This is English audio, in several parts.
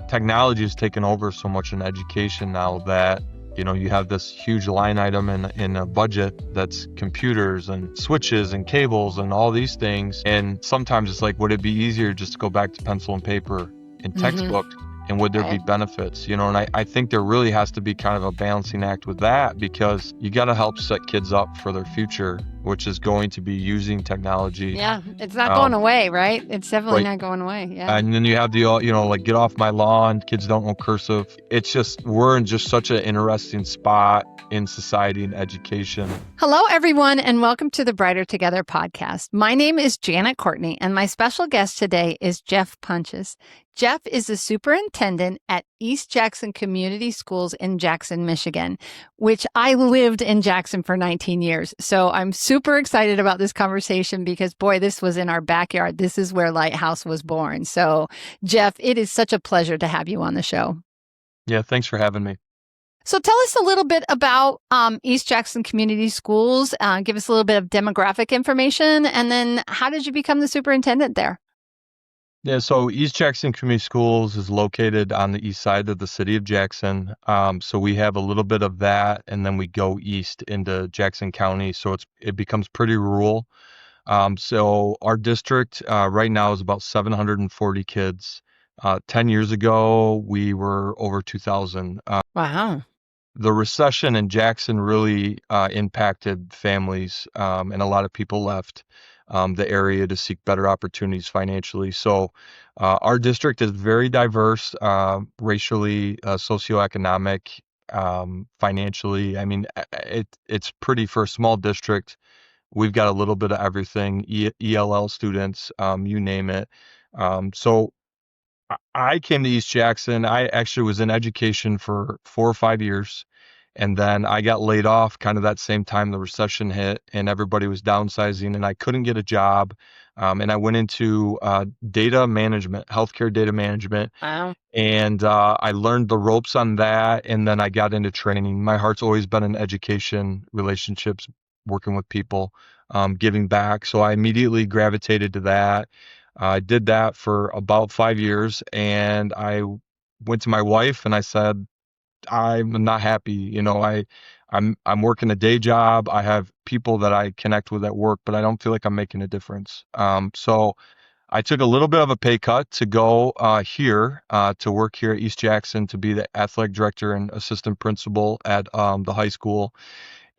technology has taken over so much in education now that, you have this huge line item in a budget that's computers and switches and cables and all these things. And sometimes it's like, would it be easier just to go back to pencil and paper and Mm-hmm. textbooks? And would there be Right. benefits? And I think there really has to be kind of a balancing act with that, because you got to help set kids up for their future, which is going to be using technology. Yeah, it's not going Um, away, right? It's definitely like not going away. Yeah. and then you have the, like, get off my lawn, kids don't know cursive. It's just, we're in just such an interesting spot in society and education. Hello, everyone, and welcome to the Brighter Together podcast. My name is Janet Courtney, and my special guest today is Jeff Punches. Jeff is the superintendent at East Jackson Community Schools in Jackson, Michigan, which I lived in Jackson for 19 years. So I'm super excited about this conversation because, boy, this was in our backyard. This is where Lighthouse was born. So, Jeff, it is such a pleasure to have you on the show. Yeah, thanks for having me. So tell us a little bit about East Jackson Community Schools. Give us a little bit of demographic information. And then how did you become the superintendent there? Yeah, so East Jackson Community Schools is located on the east side of the city of Jackson. So we have a little bit of that, and then we go east into Jackson County. So it becomes pretty rural. So our district right now is about 740 kids. 10 years ago, we were over 2,000. Wow. The recession in Jackson really impacted families, and a lot of people left the area to seek better opportunities financially. So our district is very diverse, racially, socioeconomic, financially. I mean, it's pretty, for a small district. We've got a little bit of everything, ELL students, you name it. So I came to East Jackson. I actually was in education for 4 or 5 years. And then I got laid off kind of that same time the recession hit and everybody was downsizing and I couldn't get a job. And I went into data management, healthcare data management. Wow. And I learned the ropes on that. And then I got into training. My heart's always been in education, relationships, working with people, giving back. So I immediately gravitated to that. I did that for about 5 years, and I went to my wife and I said, I'm not happy. I'm working a day job. I have people that I connect with at work, but I don't feel like I'm making a difference. So I took a little bit of a pay cut to go here to work here at East Jackson to be the athletic director and assistant principal at the high school.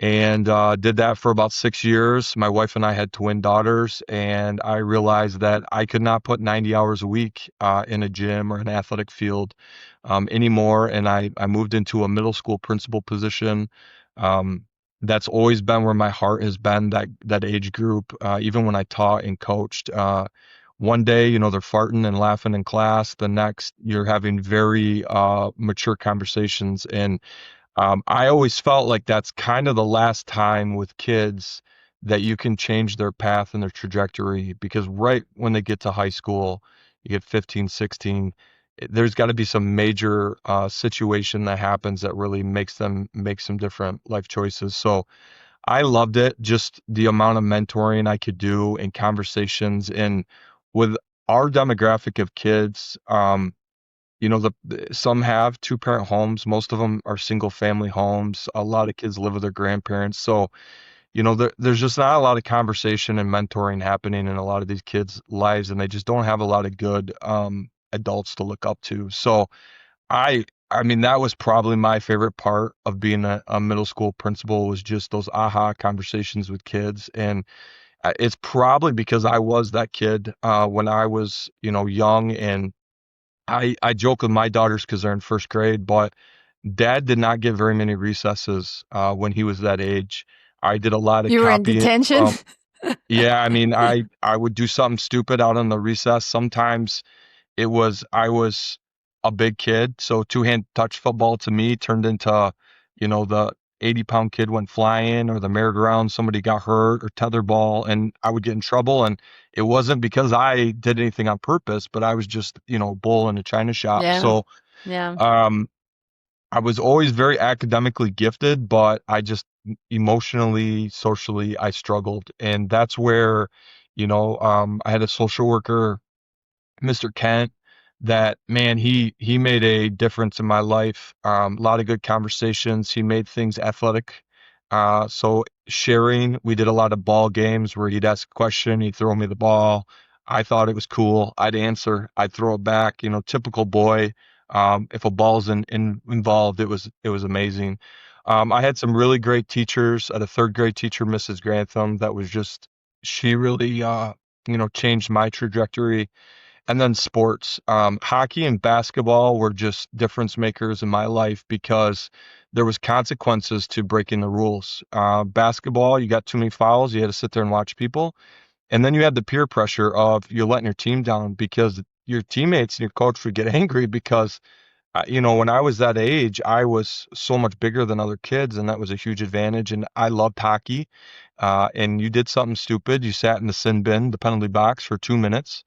And did that for about 6 years. My wife and I had twin daughters, and I realized that I could not put 90 hours a week in a gym or an athletic field anymore. And I moved into a middle school principal position. That's always been where my heart has been, that age group, even when I taught and coached. One day, they're farting and laughing in class. The next, you're having very mature conversations. And I always felt like that's kind of the last time with kids that you can change their path and their trajectory, because right when they get to high school, you get 15, 16, there's got to be some major situation that happens that really makes them make some different life choices. So I loved it, just the amount of mentoring I could do and conversations. And with our demographic of kids, some have two-parent homes. Most of them are single-family homes. A lot of kids live with their grandparents. So, there's just not a lot of conversation and mentoring happening in a lot of these kids' lives, and they just don't have a lot of good adults to look up to. So, I mean, that was probably my favorite part of being a middle school principal, was just those aha conversations with kids. And it's probably because I was that kid when I was, young. And I joke with my daughters because they're in first grade, but dad did not get very many recesses when he was that age. I did a lot of You were in copying. detention? Yeah, I mean, I would do something stupid out on the recess. Sometimes I was a big kid, so two-hand touch football to me turned into, the 80-pound kid went flying, or the merry-go-round, somebody got hurt, or tetherball, and I would get in trouble. And it wasn't because I did anything on purpose, but I was just, bull in a china shop. Yeah. So Yeah. I was always very academically gifted, but I just emotionally, socially, I struggled. And that's where, I had a social worker, Mr. Kent, that, man, he made a difference in my life. A lot of good conversations. He made things athletic. So sharing, we did a lot of ball games where he'd ask a question, he'd throw me the ball. I thought it was cool. I'd answer, I'd throw it back, typical boy. If a ball's involved, it was amazing. I had some really great teachers. I had a third grade teacher, Mrs. Grantham, that was just, she really, changed my trajectory. And then sports, hockey and basketball were just difference makers in my life because there was consequences to breaking the rules. Basketball, you got too many fouls, you had to sit there and watch people. And then you had the peer pressure of you're letting your team down because your teammates and your coach would get angry because, when I was that age, I was so much bigger than other kids, and that was a huge advantage. And I loved hockey. And you did something stupid. You sat in the sin bin, the penalty box, for 2 minutes,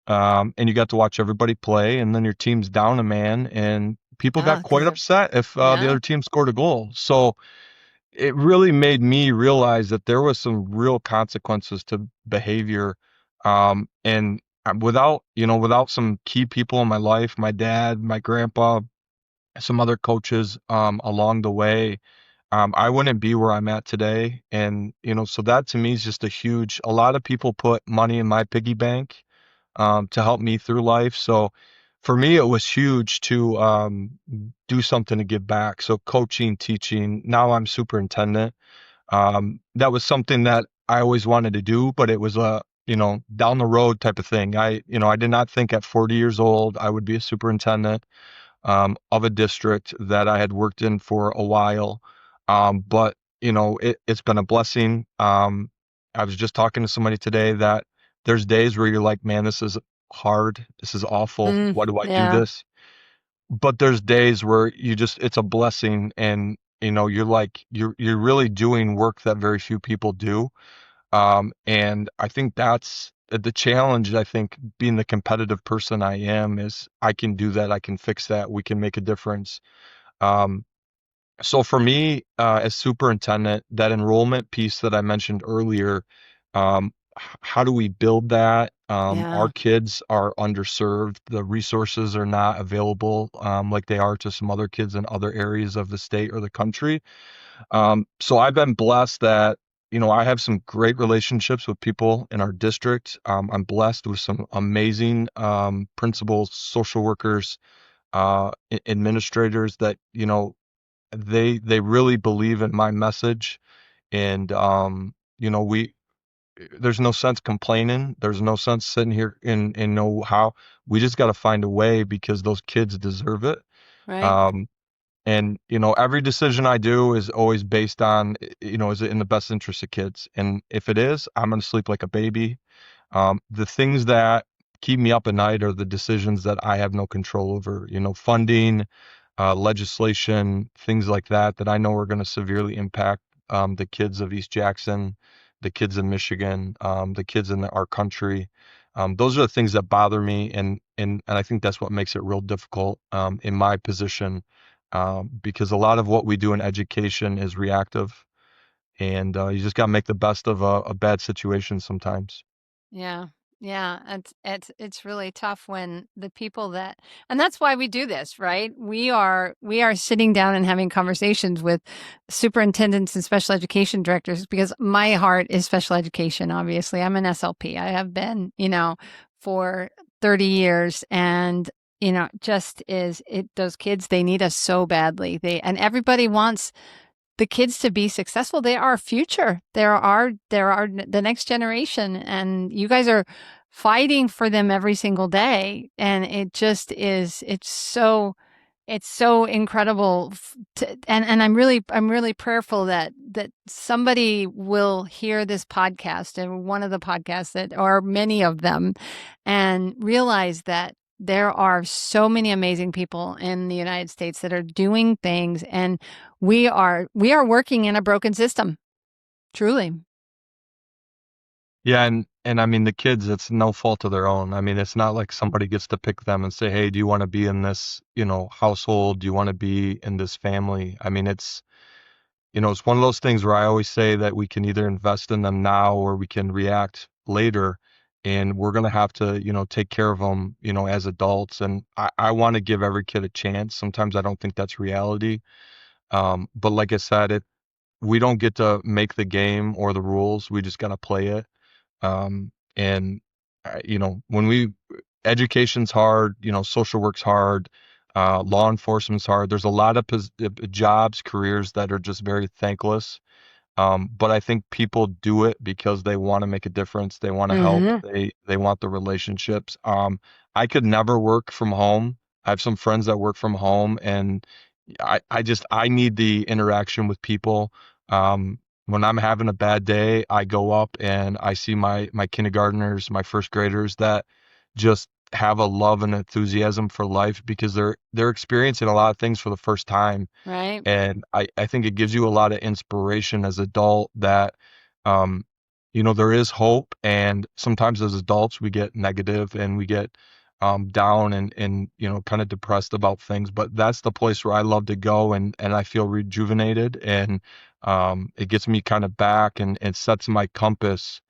and you got to watch everybody play, and then your team's down a man, and people got Ah, quite because of, upset if the yeah, other team scored a goal. So it really made me realize that there was some real consequences to behavior. And without some key people in my life, my dad, my grandpa, some other coaches, along the way, I wouldn't be where I'm at today. And, so that to me is just a lot of people put money in my piggy bank, to help me through life. So for me, it was huge to do something to give back. So coaching, teaching. Now I'm superintendent. That was something that I always wanted to do, but it was a down the road type of thing. I did not think at 40 years old I would be a superintendent, of a district that I had worked in for a while. But it's been a blessing. I was just talking to somebody today that there's days where you're like, man, this is hard. This is awful. Why do I do yeah, this? But there's days where it's a blessing, and you're like, you're really doing work that very few people do. And I think that's the challenge. I think being the competitive person I am is I can do that. I can fix that. We can make a difference. Um, so for me, as superintendent, that enrollment piece that I mentioned earlier, how do we build that? Our yeah, kids are underserved. The resources are not available, like they are to some other kids in other areas of the state or the country. So I've been blessed that, I have some great relationships with people in our district. I'm blessed with some amazing, principals, social workers, administrators that, they really believe in my message. And, there's no sense complaining. There's no sense sitting here and know how we just got to find a way because those kids deserve it. right. Um, and, every decision I do is always based on, is it in the best interest of kids? And if it is, I'm going to sleep like a baby. The things that keep me up at night are the decisions that I have no control over, funding, legislation, things like that, that I know are going to severely impact, the kids of East Jackson, the kids in Michigan, the kids in our country. Those are the things that bother me. And I think that's what makes it real difficult, in my position, because a lot of what we do in education is reactive, and you just got to make the best of a bad situation sometimes. Yeah. Yeah, it's really tough when the people that, and that's why we do this, right? We are sitting down and having conversations with superintendents and special education directors because my heart is special education. Obviously, I'm an SLP. I have been, for 30 years, and just is it those kids, they need us so badly. And everybody wants the kids to be successful. They are our future. There are the next generation, and you guys are fighting for them every single day. And it just is. It's so incredible. And I'm really prayerful that somebody will hear this podcast, and one of the podcasts, that or many of them, and realize that there are so many amazing people in the United States that are doing things, and we are working in a broken system, truly. Yeah, and I mean the kids, it's no fault of their own. I mean, it's not like somebody gets to pick them and say, "Hey, do you want to be in this, household? Do you want to be in this family?" I mean, it's one of those things where I always say that we can either invest in them now or we can react later. and we're going to have to, take care of them, as adults. And I want to give every kid a chance. Sometimes I don't think that's reality. But like I said, we don't get to make the game or the rules. We just got to play it. And when education's hard, social work's hard, law enforcement's hard. There's a lot of jobs, careers that are just very thankless. But I think people do it because they want to make a difference. They want to help. Mm-hmm. They want the relationships. I could never work from home. I have some friends that work from home, and I need the interaction with people. When I'm having a bad day, I go up and I see my kindergartners, my first graders that just have a love and enthusiasm for life because they're experiencing a lot of things for the first time. Right. And I think it gives you a lot of inspiration as adult that, um, there is hope. And sometimes as adults, we get negative and we get down and kind of depressed about things. But that's the place where I love to go and I feel rejuvenated and it gets me kind of back and sets my compass.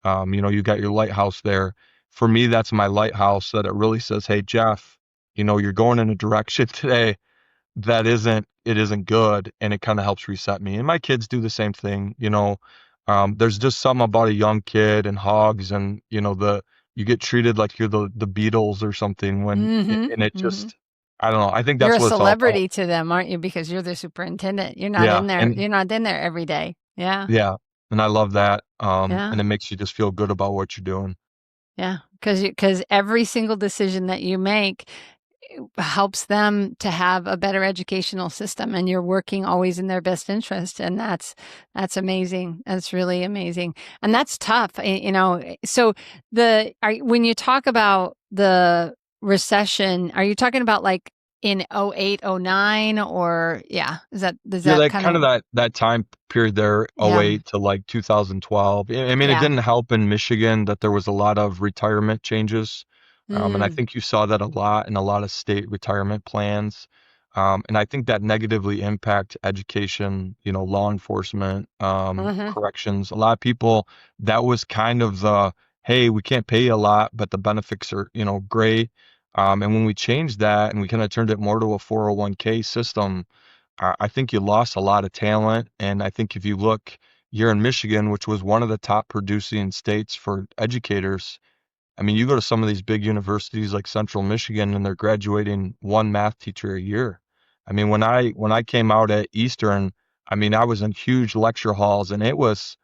You got your lighthouse there. For me, that's my lighthouse that it really says, hey, Jeff, you're going in a direction today that isn't good, and it kind of helps reset me. And my kids do the same thing. There's just something about a young kid and hogs, and you get treated like you're the Beatles or something Mm-hmm. and it Mm-hmm. just, I don't know. I think You're that's a what it's all about. celebrity to them, aren't you? Because you're the superintendent. You're not in Yeah, there. and You're not in there every day. Yeah. yeah, and I love that. Yeah. And it makes you just feel good about what you're doing. Yeah. Because every single decision that you make helps them to have a better educational system, and you're working always in their best interest, and that's amazing. That's really amazing, and that's tough. So when you talk about the recession, are you talking about like in 08, 09, or yeah, does Yeah, that that kind kind of of that time period there, yeah. 08 to like 2012. I mean, it Yeah. didn't help in Michigan that there was a lot of retirement changes. And I Mm, think you saw that a lot in a lot of state retirement plans. And I think that negatively impact education, law enforcement, mhm. corrections. A lot of people, that was kind of the, hey, we can't pay you a lot, but the benefits are, great. And when we changed that and we kind of turned it more to a 401k system, I think you lost a lot of talent. And I think if you look here in Michigan, which was one of the top producing states for educators, I mean, you go to some of these big universities like Central Michigan and they're graduating one math teacher a year. I mean, when I came out at Eastern, I mean, I was in huge lecture halls and it was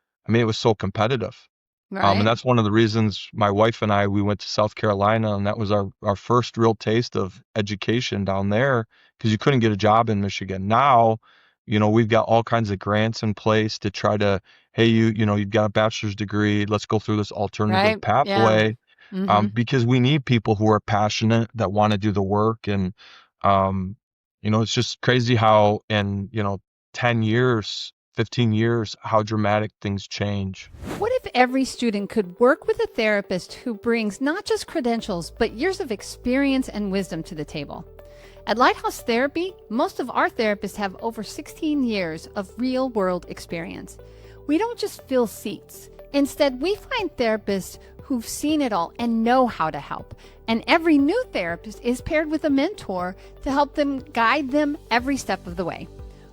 so competitive. And Right. that's one of the reasons my wife and I, we went to South Carolina, and that was our first real taste of education down there because you couldn't get a job in Michigan. Now, we've got all kinds of grants in place to try to, hey, you've got a bachelor's degree. Let's go through this alternative Right. Yeah. pathway, Mhm. because we need people who are passionate that want to do the work. And, um, it's just crazy how in, 10 years, 15 years, how dramatic things change. What if every student could work with a therapist who brings not just credentials, but years of experience and wisdom to the table? At Lighthouse Therapy, most of our therapists have over 16 years of real world experience. We don't just fill seats. Instead, we find therapists who've seen it all and know how to help. And every new therapist is paired with a mentor to help them guide them every step of the way.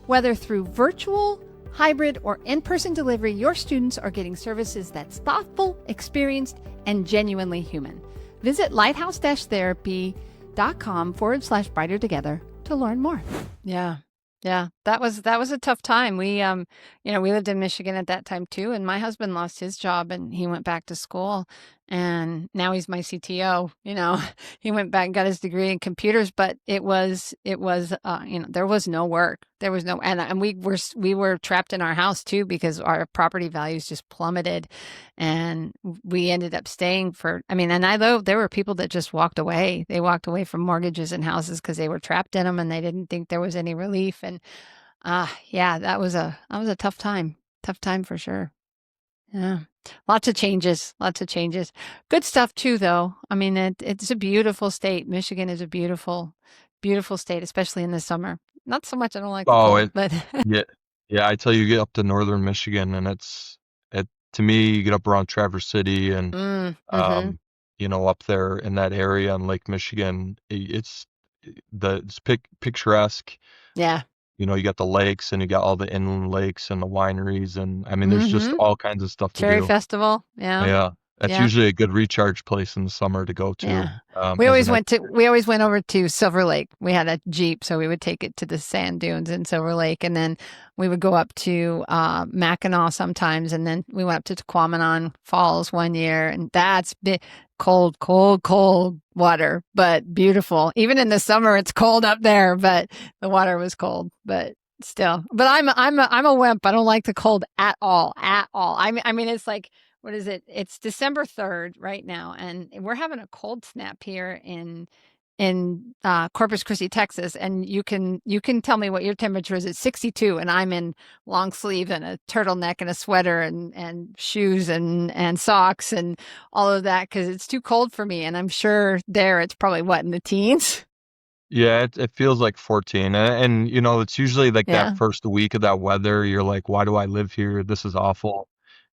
Whether through virtual, hybrid, or in person delivery, your students are getting services that's thoughtful, experienced, and genuinely human. Visit lighthouse-therapy.com/brighter together to learn more. Yeah. Yeah. That was a tough time. We lived in Michigan at that time too, and my husband lost his job and he went back to school, and now he's my CTO. He went back and got his degree in computers, but it was there was no work. There was no, and we were trapped in our house too because our property values just plummeted, and we ended up staying and I know there were people that just walked away. They walked away from mortgages and houses because they were trapped in them and they didn't think there was any relief. And yeah, that was a tough time for sure. Yeah. Lots of changes. Good stuff too, though. I mean, it's a beautiful state. Michigan is a beautiful, beautiful state, especially in the summer. Not so much. I don't like the Oh, cold, but yeah, yeah. I tell you, you get up to northern Michigan, and to me, you get up around Traverse City and, Mm-hmm. um, up there in that area in Lake Michigan, it's picturesque. Yeah. You got the lakes and you got all the inland lakes and the wineries, and I mean, there's just Mm-hmm. all kinds of stuff to Cherry do. Festival. Yeah. Yeah, that's Yeah. usually a good recharge place in the summer to go to, Yeah. as an We always went over to Silver Lake. We had a Jeep, so we would take it to the sand dunes in Silver Lake, and then we would go up to Mackinac sometimes, and then we went up to Tequamanon Falls one year, and that's cold, cold, cold water, but beautiful. Even in the summer, it's cold up there, but the water was cold, but still. But I'm a wimp. I don't like the cold at all, at all. I mean, it's like what is it? It's December 3rd right now, and we're having a cold snap here in Corpus Christi, Texas. And you can tell me what your temperature is. It's 62, and I'm in long sleeve and a turtleneck and a sweater and shoes and socks and all of that because it's too cold for me. And I'm sure there it's probably what in the teens. Yeah, it feels like 14. And it's usually like that Yeah, first week of that weather. You're like, why do I live here? This is awful.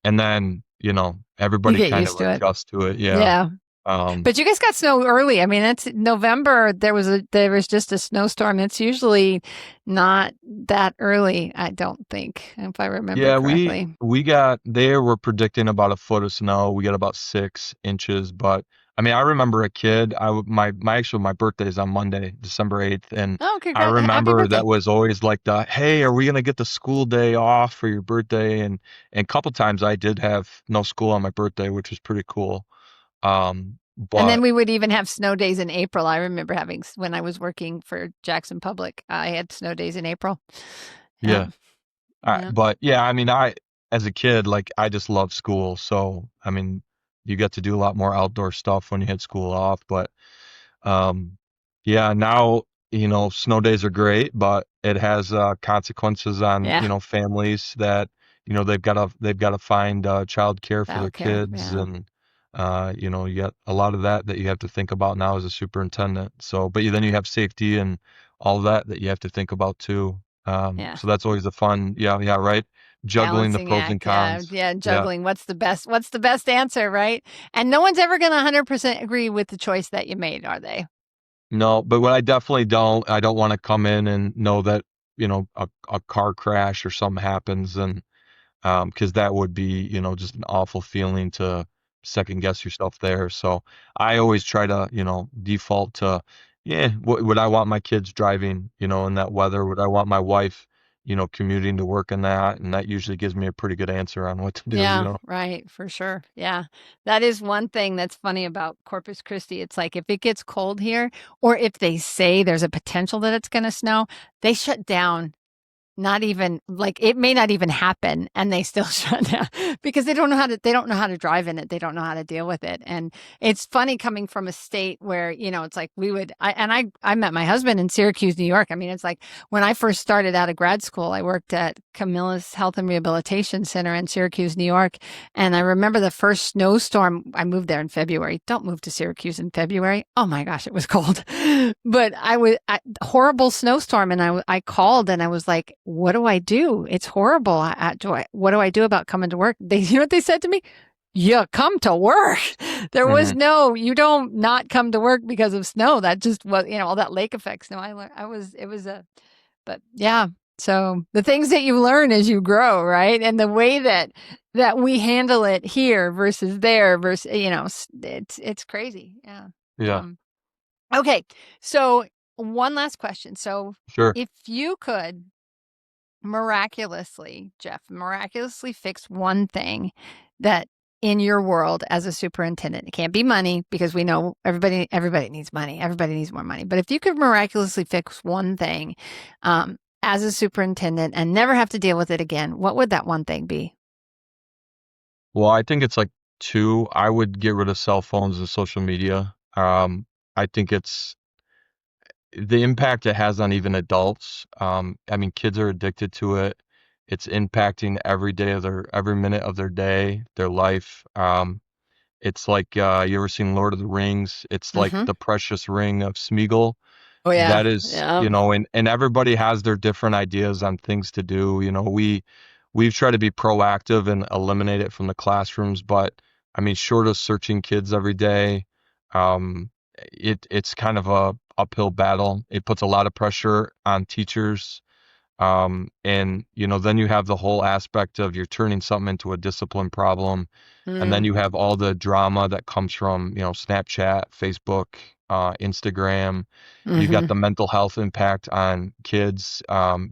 And then, you everybody get kind of used to it. adjusts to it. Yeah. Yeah. Um, But you guys got snow early. I mean, it's November. There was just a snowstorm. It's usually not that early, I don't think, if I remember yeah, we correctly. we got they were predicting about a foot of snow. We got about 6 inches, but I mean, I remember a kid. My birthday is on Monday, December 8th, and Oh, I happy remember that birthday. was always like hey, are we gonna get the school day off for your birthday? And a couple times I did have no school on my birthday, which was pretty cool. And then But we would even have snow days in April. I remember having when I was working for Jackson Public, I had snow days in April. Yeah, yeah, yeah, but yeah, I mean, as a kid, like I just love school. So I mean, you get to do a lot more outdoor stuff when you had school off. But um, yeah, now snow days are great, but it has consequences on yeah. families that they've got to find child care for their Childcare. kids, Yeah, and you got a lot of that you have to think about now as a superintendent. So, but then you have safety and all that you have to think about too. yeah. So that's always the fun. Yeah, yeah, right. Juggling the Balancing pros and act. Yeah, cons. yeah. Yeah. Juggling. What's the best answer, right? And no one's ever going to 100% agree with the choice that you made, are they? No, but what I don't want to come in and know that, a car crash or something happens, and because that would be, just an awful feeling to second guess yourself there. So I always try to, default to, yeah, would I want my kids driving, in that weather? Would I want my wife, commuting to work in that? And that usually gives me a pretty good answer on what to do. Yeah, right, for sure. Yeah. That is one thing that's funny about Corpus Christi. It's like if it gets cold here, or if they say there's a potential that it's going to snow, they shut down. Not even like it may not even happen and they still shut down because they don't know how to drive in it. They don't know how to deal with it. And it's funny coming from a state where, it's like I met my husband in Syracuse, New York. I mean, it's like when I first started out of grad school, I worked at Camilla's Health and Rehabilitation Center in Syracuse, New York. And I remember the first snowstorm. I moved there in February. Don't move to Syracuse in February. Oh my gosh, it was cold. But horrible snowstorm. And I called and I was like, what do I do? It's horrible. What do I do about coming to work? You know what they said to me? You come to work. There was Hmm. you don't not come to work because of snow. That just was, all that lake effect snow. It was but yeah. So the things that you learn as you grow, right? And the way that we handle it here versus there versus, it's crazy. Yeah. Yeah, Um, Okay. So, one last question. So, sure. if you could miraculously fix one thing that in your world as a superintendent, it can't be money because we know everybody needs money. Everybody needs more money. But if you could miraculously fix one thing as a superintendent and never have to deal with it again, what would that one thing be? Well, I think it's like two. I would get rid of cell phones and social media. I think it's the impact it has on even adults. I mean, kids are addicted to it. It's impacting every minute of their day, their life. It's like, you ever seen Lord of the Rings? It's like Mm-hmm. the precious ring of Smeagol. Oh yeah, That is, yeah, and everybody has their different ideas on things to do. we've tried to be proactive and eliminate it from the classrooms. But I mean, short of searching kids every day, um, it's kind of a uphill battle. It puts a lot of pressure on teachers. And then you have the whole aspect of you're turning something into a discipline problem. And then Mm, you have all the drama that comes from, Snapchat, Facebook, Instagram. You got hmm. the mental health impact on kids,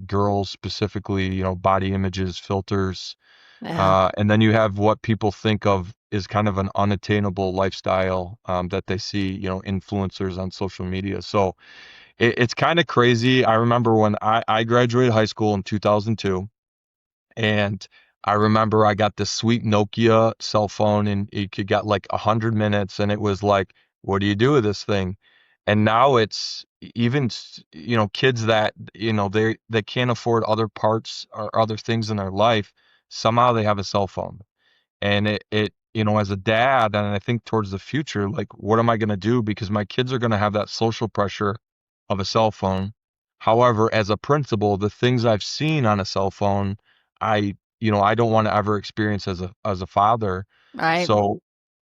girls specifically, body images, filters. Yeah. And then you have what people think of is kind of an unattainable lifestyle, that they see, influencers on social media. So it's kind of crazy. I remember when I graduated high school in 2002, and I remember I got this sweet Nokia cell phone, and you could get like 100 minutes, and it was like, what do you do with this thing? And now it's even, kids that, they can't afford other parts or other things in their life. Somehow they have a cell phone. And as a dad, and I think towards the future, like, what am I going to do? Because my kids are going to have that social pressure of a cell phone. However, as a principal, the things I've seen on a cell phone, I don't want to ever experience as a father. Right. So,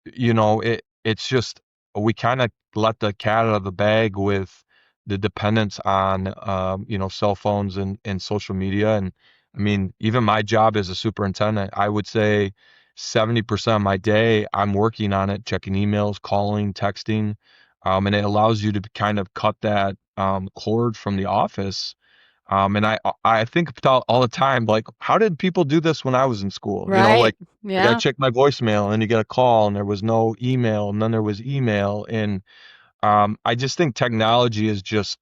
it's just we kind of let the cat out of the bag with the dependence on cell phones and social media. And I mean, even my job as a superintendent, I would say 70% of my day I'm working on it, checking emails, calling, texting. And it allows you to kind of cut that cord from the office. And I think about all the time, like, how did people do this when I was in school? Right. Like I Yeah. checked my voicemail, and then you get a call, and there was no email, and then there was email. And I just think technology is just,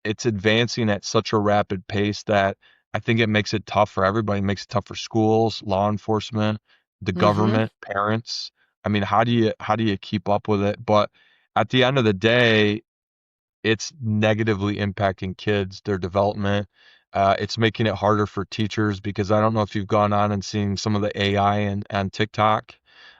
it's advancing at such a rapid pace that I think it makes it tough for everybody. It makes it tough for schools, law enforcement, the Hmm. government, parents. I mean, how do you keep up with it? But at the end of the day, it's negatively impacting kids, their development. It's making it harder for teachers, because I don't know if you've gone on and seen some of the AI and TikTok.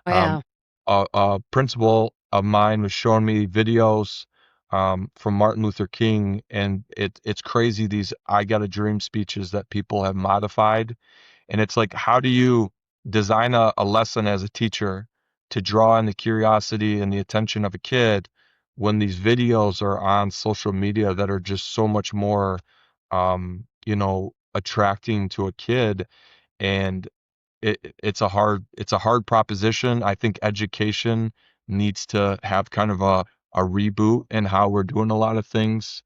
Oh, Um, yeah. a principal of mine was showing me videos from Martin Luther King, and it's crazy, these "I Got a Dream" speeches that people have modified. And it's like, how do you design a lesson as a teacher to draw in the curiosity and the attention of a kid when these videos are on social media that are just so much more, attracting to a kid? And it's a hard proposition. I think education needs to have kind of a reboot in how we're doing a lot of things.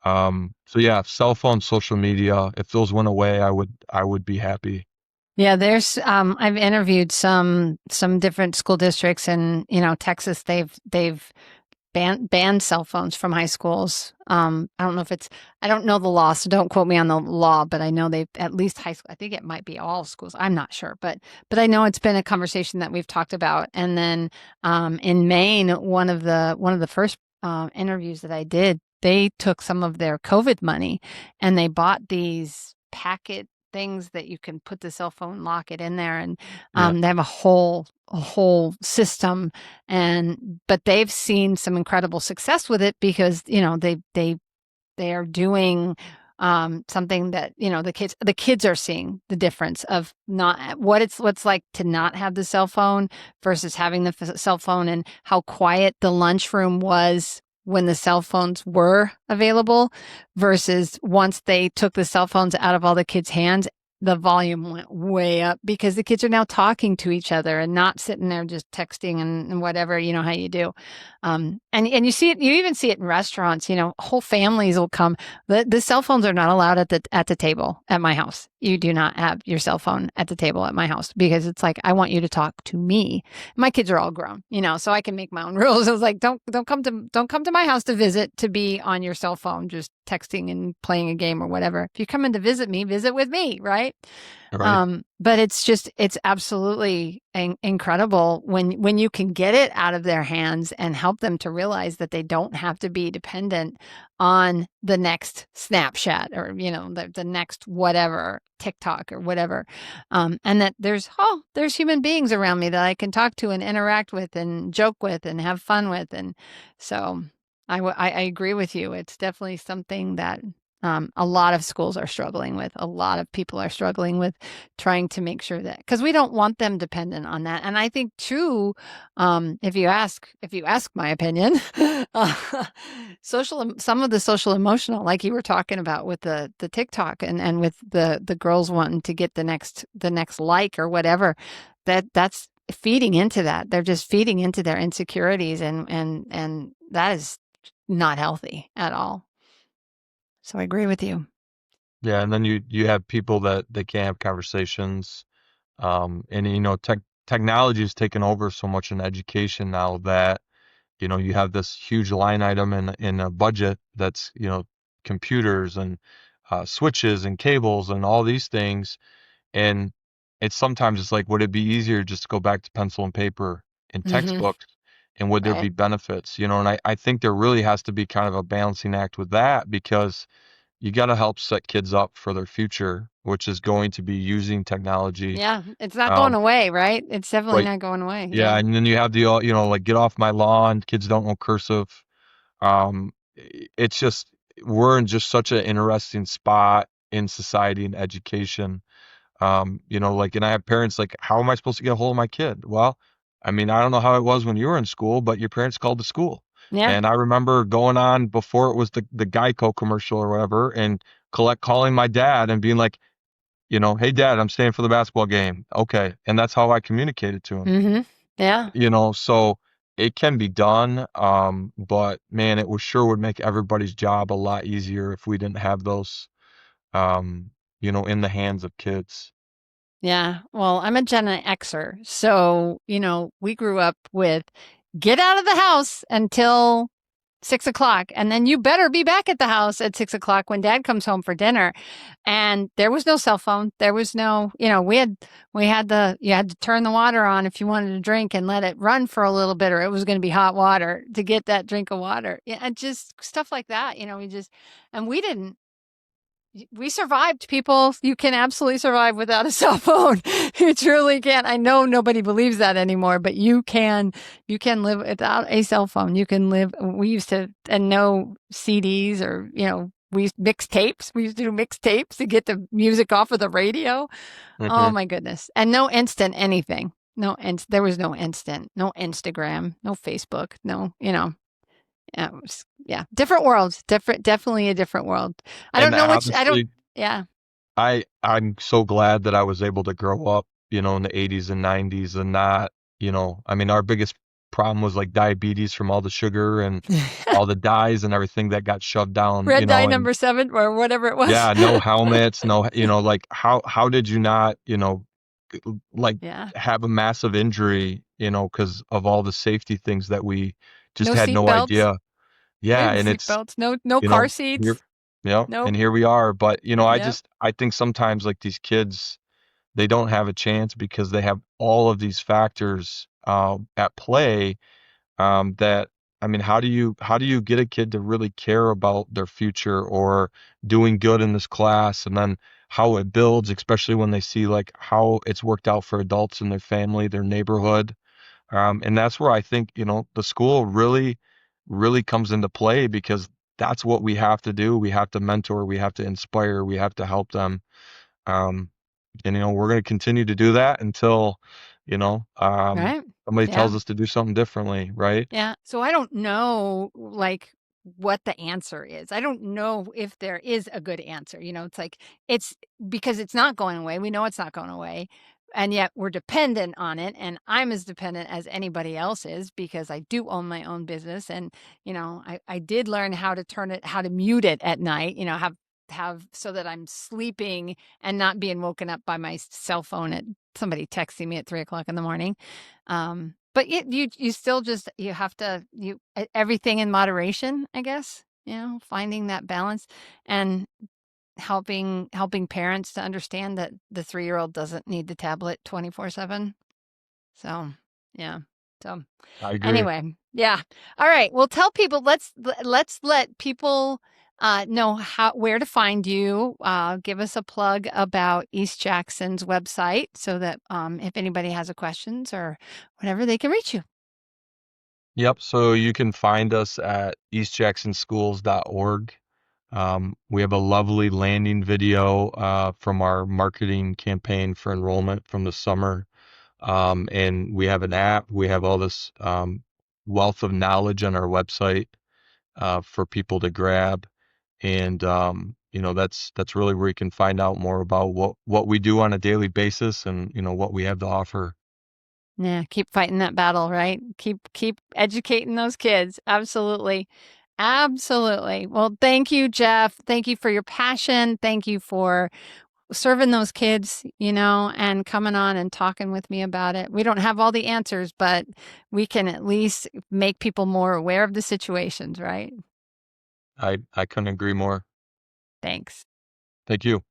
So yeah, cell phone, social media, if those went away, I would be happy. Yeah, there's I've interviewed some different school districts in, Texas. They've banned cell phones from high schools. I don't know if it's, I don't know the law, so don't quote me on the law, but I know they've at least high school. I think it might be all schools. I'm not sure, but I know it's been a conversation that we've talked about. And then in Maine, one of the first interviews that I did, they took some of their COVID money and they bought these packet things that you can put the cell phone, lock it in there, and Yeah. they have a whole system. And but they've seen some incredible success with it because they are doing something that the kids are seeing the difference of not what's like to not have the cell phone versus having the cell phone, and how quiet the lunchroom was when the cell phones were available versus once they took the cell phones out of all the kids' hands, the volume went way up because the kids are now talking to each other and not sitting there just texting and whatever, how you do. And you even see it in restaurants, whole families will come. The cell phones are not allowed at the table at my house. You do not have your cell phone at the table at my house because it's like, I want you to talk to me. My kids are all grown, so I can make my own rules. I was like, don't come to my house to visit to be on your cell phone, just texting and playing a game or whatever. If you're coming to visit me, visit with me, right? Right. But it's absolutely incredible when you can get it out of their hands and help them to realize that they don't have to be dependent on the next Snapchat or the next whatever TikTok or whatever, and that there's human beings around me that I can talk to and interact with and joke with and have fun with. And so I agree with you. It's definitely something that a lot of schools are struggling with. A lot of people are struggling with trying to make sure that, because we don't want them dependent on that. And I think too, if you ask my opinion, some of the social emotional, like you were talking about with the TikTok and with the girls wanting to get the next like or whatever, that's feeding into that. They're just feeding into their insecurities, and that is not healthy at all. So I agree with you. Yeah, and then you have people that they can't have conversations. And technology has taken over so much in education now that you have this huge line item in a budget that's computers and switches and cables and all these things. And it's sometimes it's like, would it be easier just to go back to pencil and paper and Hmm. textbooks? And would there Right. be benefits? And I think there really has to be kind of a balancing act with that, because you got to help set kids up for their future, which is going to be using technology. Yeah. It's not going Um, away, right? It's definitely but not going away. yeah, Yeah. and then you have the, like, get off my lawn. Kids don't know cursive. It's just, we're in just such an interesting spot in society and education. Like, and I have parents like, how am I supposed to get a hold of my kid? Well, I mean, I don't know how it was when you were in school, but your parents called the school. Yeah. And I remember going on before it was the Geico commercial or whatever, and calling my dad and being like, hey dad, I'm staying for the basketball game. Okay. And that's how I communicated to him. Hmm. Yeah. So it can be done. But man, it would make everybody's job a lot easier if we didn't have those, in the hands of kids. Yeah. Well, I'm a Gen Xer. So, we grew up with get out of the house until 6 o'clock. And then you better be back at the house at 6 o'clock when dad comes home for dinner. And there was no cell phone. There was no, you had to turn the water on if you wanted to drink and let it run for a little bit, or it was going to be hot water to get that drink of water. Yeah. And just stuff like that. And we survived, people. You can absolutely survive without a cell phone. You truly can. I know nobody believes that anymore, but you can live without a cell phone. You can live. We used to, and no CDs, or we used mix tapes. We used to do mix tapes to get the music off of the radio. Oh Hmm. my goodness. And no instant anything. There was no instant, no Instagram, no Facebook, no, yeah, yeah, different world, definitely a different world. I And don't know which, I don't, honestly, yeah. I'm so glad that I was able to grow up, in the 80s and 90s, and not, I mean, our biggest problem was like diabetes from all the sugar and all the dyes and everything that got shoved down, Red dye and number 7 or whatever it was. yeah, no helmets, no, like, how did you not, like, Yeah. have a massive injury, because of all the safety things that we just No had seat no belts. idea. We Yeah, had and seat it's, belts. No you car know, here, seats. and Nope. here we are. But, Yep. I think sometimes like these kids, they don't have a chance because they have all of these factors at play. That I mean, how do you get a kid to really care about their future or doing good in this class, and then how it builds, especially when they see like how it's worked out for adults in their family, their neighborhood. And that's where I think, the school really, really comes into play, because that's what we have to do. We have to mentor, we have to inspire, we have to help them. Um, and we're going to continue to do that until, you know, um, Right. somebody Yeah. tells us to do something differently, right? Yeah. So I don't know, like, what the answer is. I don't know if there is a good answer. It's like, it's because it's not going away. We know it's not going away. And yet we're dependent on it. And I'm as dependent as anybody else is, because I do own my own business. And, I did learn how to mute it at night, have so that I'm sleeping and not being woken up by my cell phone at somebody texting me at 3 o'clock in the morning. But you still just, you have to, everything in moderation, I guess, finding that balance, and helping parents to understand that the 3-year-old doesn't need the tablet 24/7. So, yeah. So, I agree. anyway, yeah. All right. Well, tell people, let's let people know where to find you. Give us a plug about East Jackson's website, so that if anybody has a questions or whatever, they can reach you. Yep. So you can find us at eastjacksonschools.org. We have a lovely landing video from our marketing campaign for enrollment from the summer. And we have an app. We have all this wealth of knowledge on our website for people to grab. And that's really where you can find out more about what we do on a daily basis and what we have to offer. Yeah, keep fighting that battle, right? Keep educating those kids. Absolutely. Absolutely. Well, thank you, Jeff. Thank you for your passion. Thank you for serving those kids, and coming on and talking with me about it. We don't have all the answers, but we can at least make people more aware of the situations, right? I couldn't agree more. Thanks. Thank you.